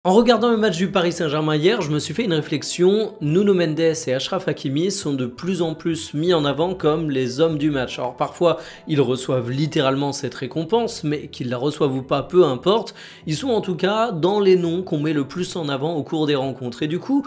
En regardant le match du Paris Saint-Germain hier, je me suis fait une réflexion. Nuno Mendes et Achraf Hakimi sont de plus en plus mis en avant comme les hommes du match. Alors parfois, ils reçoivent littéralement cette récompense, mais qu'ils la reçoivent ou pas, peu importe. Ils sont en tout cas dans les noms qu'on met le plus en avant au cours des rencontres. Et du coup,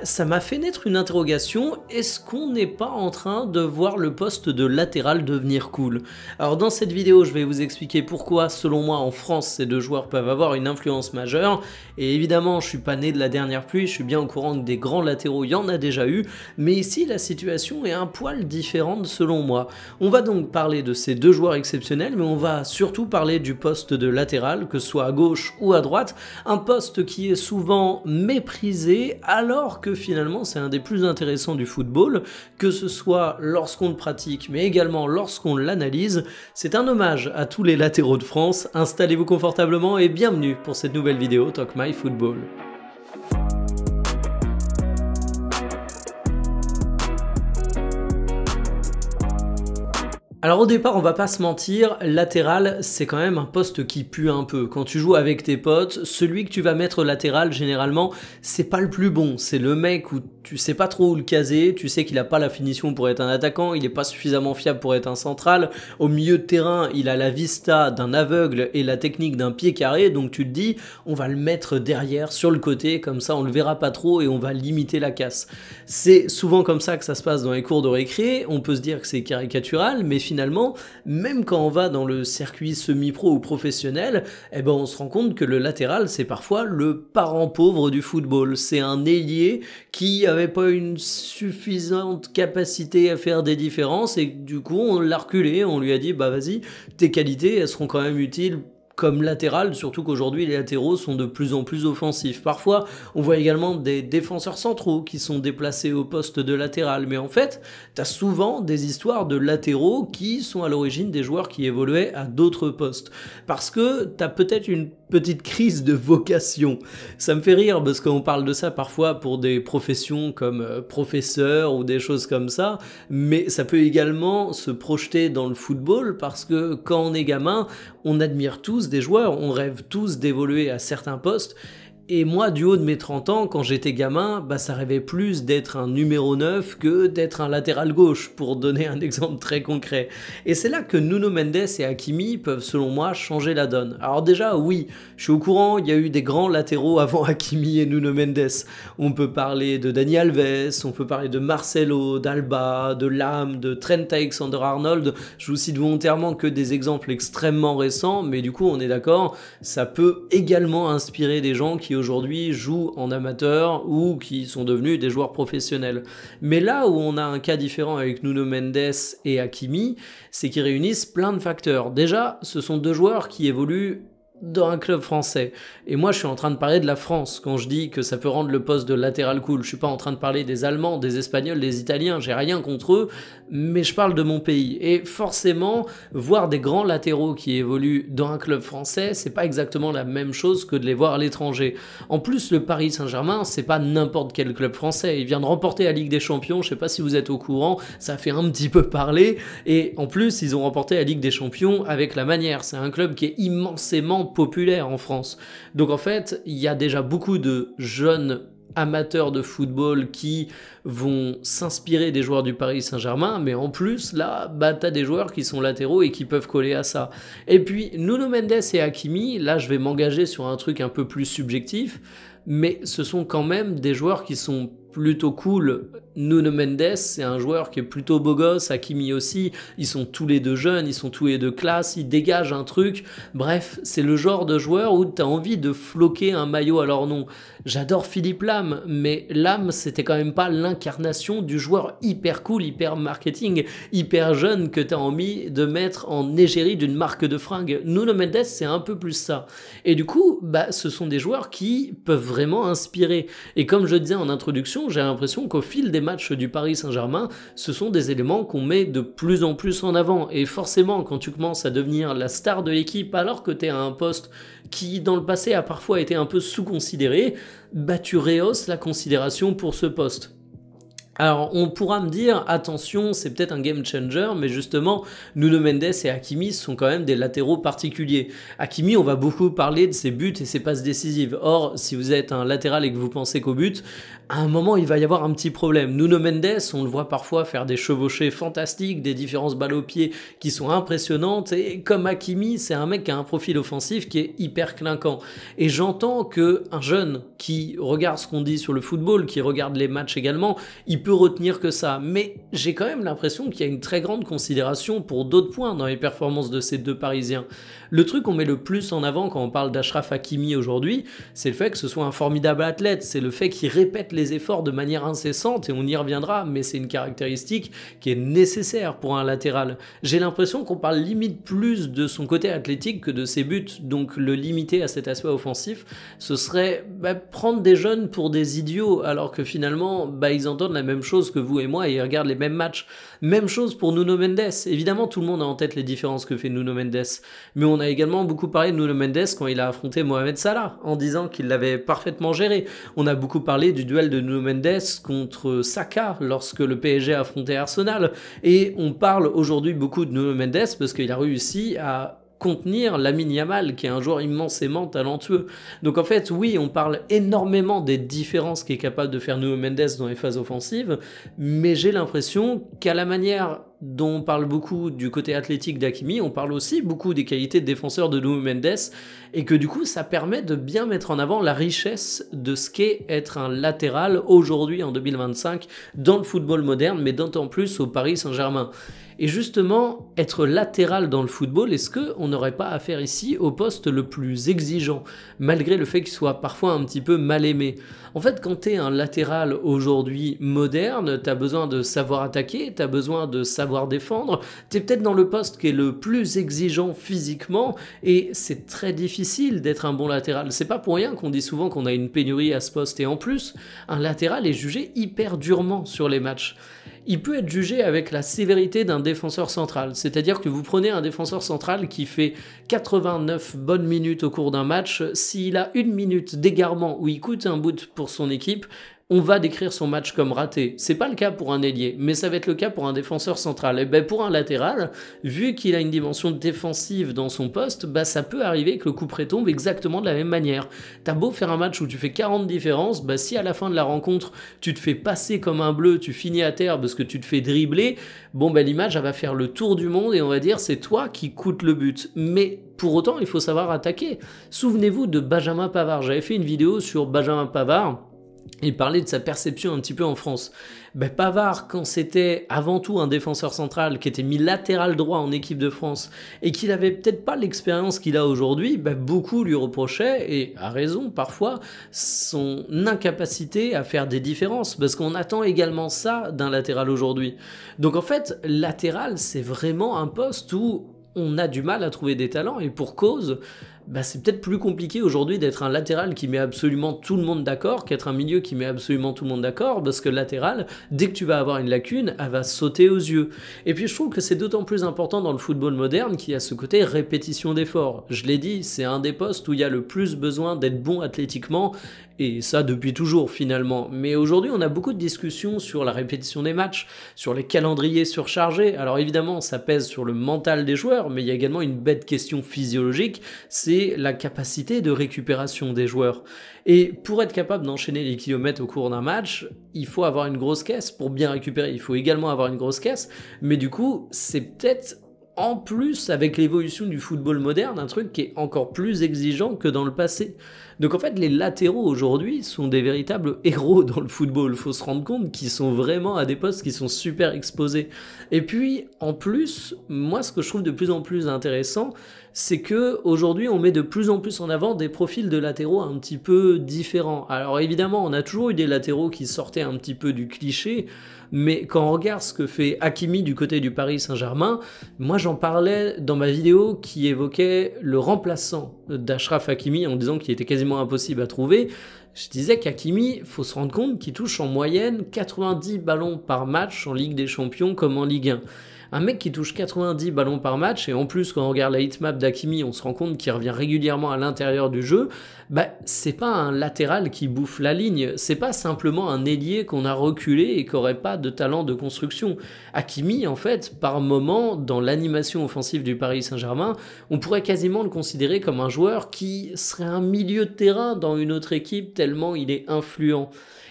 ça m'a fait naître une interrogation. Est-ce qu'on n'est pas en train de voir le poste de latéral devenir cool? Alors dans cette vidéo, je vais vous expliquer pourquoi, selon moi, en France, ces deux joueurs peuvent avoir une influence majeure. Et évidemment, je suis pas né de la dernière pluie, je suis bien au courant que des grands latéraux, il y en a déjà eu, mais ici, la situation est un poil différente selon moi. On va donc parler de ces deux joueurs exceptionnels, mais on va surtout parler du poste de latéral, que ce soit à gauche ou à droite, un poste qui est souvent méprisé, alors que finalement, c'est un des plus intéressants du football, que ce soit lorsqu'on le pratique, mais également lorsqu'on l'analyse. C'est un hommage à tous les latéraux de France. Installez-vous confortablement et bienvenue pour cette nouvelle vidéo Talk My Football. Alors au départ, on va pas se mentir, latéral, c'est quand même un poste qui pue un peu. Quand tu joues avec tes potes, celui que tu vas mettre latéral, généralement, c'est pas le plus bon. C'est le mec où tu sais pas trop où le caser, tu sais qu'il a pas la finition pour être un attaquant, il est pas suffisamment fiable pour être un central. Au milieu de terrain, il a la vista d'un aveugle et la technique d'un pied carré, donc tu te dis, on va le mettre derrière, sur le côté, comme ça on le verra pas trop et on va limiter la casse. C'est souvent comme ça que ça se passe dans les cours de récré, on peut se dire que c'est caricatural, mais finalement, même quand on va dans le circuit semi-pro ou professionnel, on se rend compte que le latéral, c'est parfois le parent pauvre du football. C'est un ailier qui avait pas une suffisante capacité à faire des différences et du coup, on l'a reculé, on lui a dit, bah vas-y, tes qualités, elles seront quand même utiles comme latéral, surtout qu'aujourd'hui les latéraux sont de plus en plus offensifs. Parfois, on voit également des défenseurs centraux qui sont déplacés au poste de latéral, mais en fait, tu as souvent des histoires de latéraux qui sont à l'origine des joueurs qui évoluaient à d'autres postes. Parce que tu as peut-être une petite crise de vocation. Ça me fait rire parce qu'on parle de ça parfois pour des professions comme professeur ou des choses comme ça, mais ça peut également se projeter dans le football parce que quand on est gamin, on admire tous des joueurs, on rêve tous d'évoluer à certains postes. Et moi, du haut de mes 30 ans, quand j'étais gamin, ça rêvait plus d'être un numéro 9 que d'être un latéral gauche, pour donner un exemple très concret. Et c'est là que Nuno Mendes et Hakimi peuvent, selon moi, changer la donne. Alors déjà, oui, je suis au courant, il y a eu des grands latéraux avant Hakimi et Nuno Mendes. On peut parler de Dani Alves, on peut parler de Marcelo, d'Alba, de Lam, de Trent Alexander-Arnold. Je vous cite volontairement que des exemples extrêmement récents, mais du coup, on est d'accord, ça peut également inspirer des gens qui aujourd'hui jouent en amateur ou qui sont devenus des joueurs professionnels. Mais là où on a un cas différent avec Nuno Mendes et Hakimi, c'est qu'ils réunissent plein de facteurs. Déjà, ce sont deux joueurs qui évoluent dans un club français. Et moi, je suis en train de parler de la France quand je dis que ça peut rendre le poste de latéral cool. Je suis pas en train de parler des Allemands, des Espagnols, des Italiens, j'ai rien contre eux, mais je parle de mon pays. Et forcément, voir des grands latéraux qui évoluent dans un club français, c'est pas exactement la même chose que de les voir à l'étranger. En plus, le Paris Saint-Germain, c'est pas n'importe quel club français. Il vient de remporter la Ligue des Champions, je sais pas si vous êtes au courant, ça fait un petit peu parler. Et en plus, ils ont remporté la Ligue des Champions avec la manière. C'est un club qui est immensément populaire en France. Donc en fait, il y a déjà beaucoup de jeunes amateurs de football qui vont s'inspirer des joueurs du Paris Saint-Germain, mais en plus, là, t'as des joueurs qui sont latéraux et qui peuvent coller à ça. Et puis, Nuno Mendes et Hakimi, là, je vais m'engager sur un truc un peu plus subjectif, mais ce sont quand même des joueurs qui sont plutôt cool. Nuno Mendes, c'est un joueur qui est plutôt beau gosse, Hakimi aussi, ils sont tous les deux jeunes, ils sont tous les deux classe, ils dégagent un truc. Bref, c'est le genre de joueur où tu as envie de floquer un maillot à leur nom. J'adore Philippe Lam, mais Lam, c'était quand même pas l'incarnation du joueur hyper cool, hyper marketing, hyper jeune que tu as envie de mettre en égérie d'une marque de fringues. Nuno Mendes, c'est un peu plus ça. Et du coup, ce sont des joueurs qui peuvent vraiment inspirer. Et comme je disais en introduction, j'ai l'impression qu'au fil des matchs du Paris Saint-Germain, ce sont des éléments qu'on met de plus en plus en avant. Et forcément, quand tu commences à devenir la star de l'équipe alors que tu es à un poste qui, dans le passé, a parfois été un peu sous-considéré, tu rehausses la considération pour ce poste. Alors, on pourra me dire, attention, c'est peut-être un game changer, mais justement, Nuno Mendes et Hakimi sont quand même des latéraux particuliers. Hakimi, on va beaucoup parler de ses buts et ses passes décisives. Or, si vous êtes un latéral et que vous pensez qu'au but, à un moment, il va y avoir un petit problème. Nuno Mendes, on le voit parfois faire des chevauchées fantastiques, des différences balles au pied qui sont impressionnantes, et comme Hakimi, c'est un mec qui a un profil offensif qui est hyper clinquant. Et j'entends qu'un jeune qui regarde ce qu'on dit sur le football, qui regarde les matchs également, il peut retenir que ça, mais j'ai quand même l'impression qu'il y a une très grande considération pour d'autres points dans les performances de ces deux Parisiens. Le truc qu'on met le plus en avant quand on parle d'Achraf Hakimi aujourd'hui, c'est le fait que ce soit un formidable athlète, c'est le fait qu'il répète les efforts de manière incessante, et on y reviendra, mais c'est une caractéristique qui est nécessaire pour un latéral. J'ai l'impression qu'on parle limite plus de son côté athlétique que de ses buts, donc le limiter à cet aspect offensif, ce serait prendre des jeunes pour des idiots, alors que finalement, ils entendent la même chose que vous et moi et ils regardent les mêmes matchs. Même chose pour Nuno Mendes. Évidemment, tout le monde a en tête les différences que fait Nuno Mendes, mais on a également beaucoup parlé de Nuno Mendes quand il a affronté Mohamed Salah, en disant qu'il l'avait parfaitement géré. On a beaucoup parlé du duel de Nuno Mendes contre Saka lorsque le PSG a affronté Arsenal, et on parle aujourd'hui beaucoup de Nuno Mendes parce qu'il a réussi à contenir Lamine Yamal, qui est un joueur immensément talentueux. Donc en fait, oui, on parle énormément des différences qu'est capable de faire Nuno Mendes dans les phases offensives, mais j'ai l'impression qu'à la manière dont on parle beaucoup du côté athlétique d'Hakimi, on parle aussi beaucoup des qualités de défenseur de Nuno Mendes, et que du coup, ça permet de bien mettre en avant la richesse de ce qu'est être un latéral aujourd'hui en 2025 dans le football moderne, mais d'autant plus au Paris Saint-Germain. Et justement, être latéral dans le football, est-ce qu'on n'aurait pas affaire ici au poste le plus exigeant, malgré le fait qu'il soit parfois un petit peu mal aimé? En fait, quand tu es un latéral aujourd'hui moderne, tu as besoin de savoir attaquer, tu as besoin de savoir défendre, tu es peut-être dans le poste qui est le plus exigeant physiquement, et c'est très difficile d'être un bon latéral. C'est pas pour rien qu'on dit souvent qu'on a une pénurie à ce poste, et en plus, un latéral est jugé hyper durement sur les matchs. Il peut être jugé avec la sévérité d'un défenseur central, c'est-à-dire que vous prenez un défenseur central qui fait 89 bonnes minutes au cours d'un match, s'il a une minute d'égarement où il coûte un bout pour son équipe, on va décrire son match comme raté. C'est pas le cas pour un ailier, mais ça va être le cas pour un défenseur central. Et pour un latéral, vu qu'il a une dimension défensive dans son poste, ça peut arriver que le coup près tombe exactement de la même manière. T'as beau faire un match où tu fais 40 différences, si à la fin de la rencontre, tu te fais passer comme un bleu, tu finis à terre parce que tu te fais dribbler, l'image, elle va faire le tour du monde et on va dire c'est toi qui coûte le but. Mais pour autant, il faut savoir attaquer. Souvenez-vous de Benjamin Pavard. J'avais fait une vidéo sur Benjamin Pavard. Il parlait de sa perception un petit peu en France. Pavard, quand c'était avant tout un défenseur central qui était mis latéral droit en équipe de France et qu'il avait peut-être pas l'expérience qu'il a aujourd'hui, beaucoup lui reprochaient, et à raison parfois, son incapacité à faire des différences, parce qu'on attend également ça d'un latéral aujourd'hui. Donc en fait, latéral, c'est vraiment un poste où on a du mal à trouver des talents, et pour cause, c'est peut-être plus compliqué aujourd'hui d'être un latéral qui met absolument tout le monde d'accord qu'être un milieu qui met absolument tout le monde d'accord, parce que le latéral, dès que tu vas avoir une lacune, elle va sauter aux yeux. Et puis je trouve que c'est d'autant plus important dans le football moderne qu'il y a ce côté répétition d'efforts. Je l'ai dit, c'est un des postes où il y a le plus besoin d'être bon athlétiquement, et ça depuis toujours finalement. Mais aujourd'hui, on a beaucoup de discussions sur la répétition des matchs, sur les calendriers surchargés. Alors évidemment, ça pèse sur le mental des joueurs, mais il y a également une bête question physiologique, c'est la capacité de récupération des joueurs. Et pour être capable d'enchaîner les kilomètres au cours d'un match, il faut avoir une grosse caisse. Pour bien récupérer, il faut également avoir une grosse caisse, mais du coup, c'est peut-être en plus, avec l'évolution du football moderne, un truc qui est encore plus exigeant que dans le passé. Donc en fait, les latéraux aujourd'hui sont des véritables héros dans le football. Il faut se rendre compte qu'ils sont vraiment à des postes qui sont super exposés. Et puis, en plus, moi, ce que je trouve de plus en plus intéressant, c'est que aujourd'hui, on met de plus en plus en avant des profils de latéraux un petit peu différents. Alors évidemment, on a toujours eu des latéraux qui sortaient un petit peu du cliché, mais quand on regarde ce que fait Hakimi du côté du Paris Saint-Germain, moi j'en parlais dans ma vidéo qui évoquait le remplaçant d'Achraf Hakimi en disant qu'il était quasiment impossible à trouver. Je disais qu'Hakimi, faut se rendre compte qu'il touche en moyenne 90 ballons par match en Ligue des Champions comme en Ligue 1. Un mec qui touche 90 ballons par match, et en plus quand on regarde la hitmap d'Hakimi, on se rend compte qu'il revient régulièrement à l'intérieur du jeu, bah c'est pas un latéral qui bouffe la ligne, c'est pas simplement un ailier qu'on a reculé et qui aurait pas de talent de construction. Hakimi, en fait, par moment, dans l'animation offensive du Paris Saint-Germain, on pourrait quasiment le considérer comme un joueur qui serait un milieu de terrain dans une autre équipe tellement il est influent.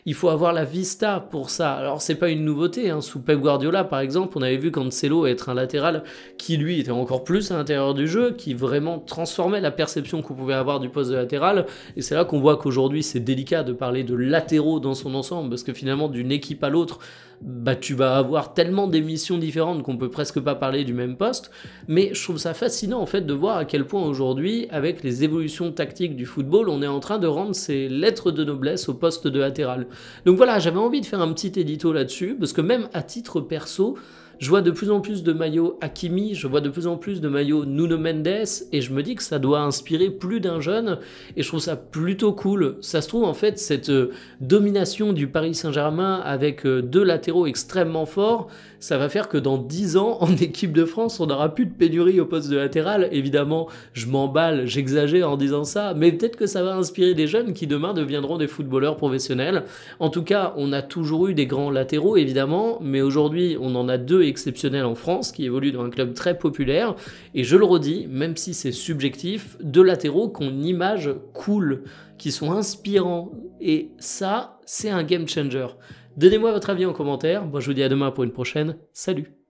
Il faut avoir la vista pour ça. Alors c'est pas une nouveauté, hein. Sous Pep Guardiola par exemple, on avait vu Cancelo être un latéral qui lui était encore plus à l'intérieur du jeu, qui vraiment transformait la perception qu'on pouvait avoir du poste de latéral, et c'est là qu'on voit qu'aujourd'hui c'est délicat de parler de latéraux dans son ensemble, parce que finalement d'une équipe à l'autre, bah tu vas avoir tellement d'émissions différentes qu'on peut presque pas parler du même poste, mais je trouve ça fascinant en fait de voir à quel point aujourd'hui, avec les évolutions tactiques du football, on est en train de rendre ces lettres de noblesse au poste de latéral. Donc voilà, j'avais envie de faire un petit édito là-dessus, parce que même à titre perso, je vois de plus en plus de maillots Hakimi, je vois de plus en plus de maillots Nuno Mendes, et je me dis que ça doit inspirer plus d'un jeune, et je trouve ça plutôt cool. Ça se trouve en fait, cette domination du Paris Saint-Germain avec deux latéraux extrêmement forts, ça va faire que dans 10 ans, en équipe de France, on n'aura plus de pénurie au poste de latéral. Évidemment, je m'emballe, j'exagère en disant ça, mais peut-être que ça va inspirer des jeunes qui demain deviendront des footballeurs professionnels. En tout cas, on a toujours eu des grands latéraux, évidemment, mais aujourd'hui, on en a deux exceptionnels en France qui évoluent dans un club très populaire. Et je le redis, même si c'est subjectif, deux latéraux qui ont une image cool, qui sont inspirants. Et ça, c'est un game changer. Donnez-moi votre avis en commentaire. Moi, je vous dis à demain pour une prochaine. Salut!